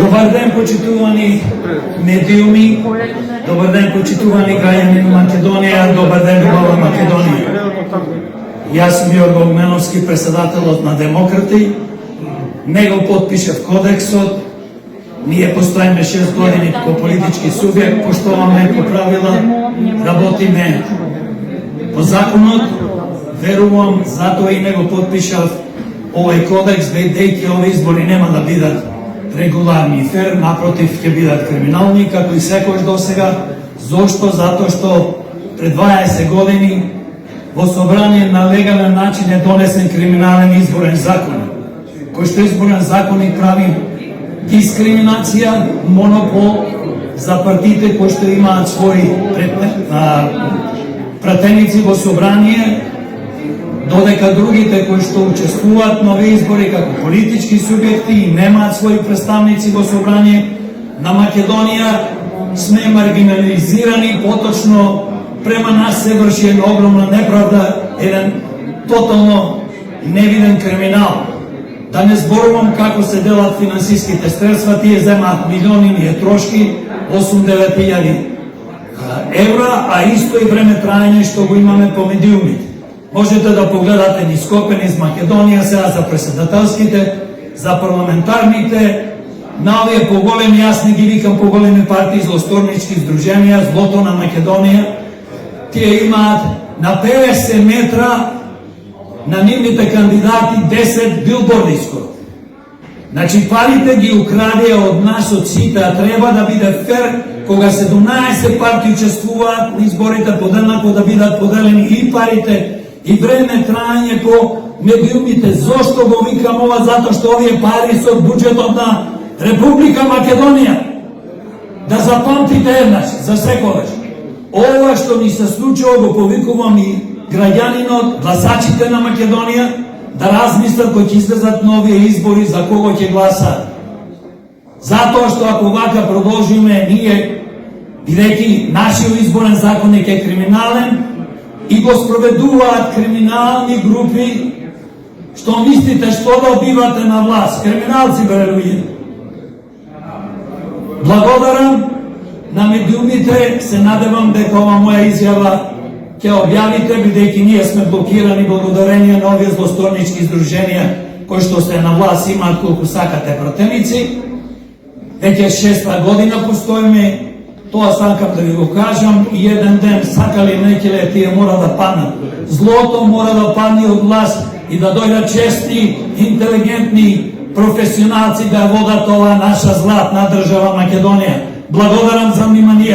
Добар ден, почитувани медиуми, добар ден, почитувани граѓани на Македонија, добар ден, убава Македонија. Јас сум Јорго Огменовски, председателот на Демократи. Него подпишав кодексот. Ние постоиме 6 години како политички субјект, поштоваме по правила, работиме по законот, верувам, затоа и него подпишав овој кодекс, бидејќи овие избори нема да бидат регуларни и фер, напротив, ќе бидат криминални, како и секојаш досега. Зошто? Затоа што пред 20 години во собрание на легален начин е донесен криминален изборен закон, кој што изборен законник прави дискриминација, монопол за партиите кои што имаат своји пратеници во собрание, додека другите кои што учествуваат на овие избори како политички субјекти и немаат своји представници во собрание на Македонија, сме маргинализирани, поточно према нас се врши една огромна неправда, еден тотално невиден криминал. Да не зборувам како се делат финансиските средства, тие земаат милиони, ние трошки 8-9 илјади евра, а исто и време траење што го имаме по медиумите. Можете да погледате низ Скопје, низ Македонија, сега за председателските, за парламентарните, на овие поголеми, јас не ги викам поголеми партии, злосторнички здруженија, злото на Македонија, тие имаат на 50 метра на нивните кандидати 10 билборди скоро. Значи парите ги украдија од нас, од сите, а треба да биде фер, кога 17 партии учествуваат на изборите, поделнако да бидат поделени и парите, и време траење по медиумите. Зошто го викам ова? Затоа што овие пари се од буџетот на Република Македонија. Да запамтите еднаш, за секогаш. Ова што ни се случува го повикувам и граѓанинот, гласачите на Македонија, да размислат кои ќе излезат на овие избори за кого ќе гласаат. Затоа што ако вака продолжиме, ние, бидејќи нашиот изборен законник е криминален и го спроведуваат криминални групи, што мислите што добивате на власт? Криминалци, бре луѓе. Благодарам на медиумите, се надевам дека ова моја изјава ќе објавите, бидејќи ние сме блокирани благодарение на овие злосторнички здруженија кои што се на власт, имаат колку сакате пратеници. Веќе 6-та година постоиме, тоа сакам да ви го кажам, и еден ден, сакали некеле, тие мора да паднат. Злото мора да падне од власт и да дојдат честни, интелигентни професионалци да водат ова наша златна држава Македонија. Благодарам за внимание.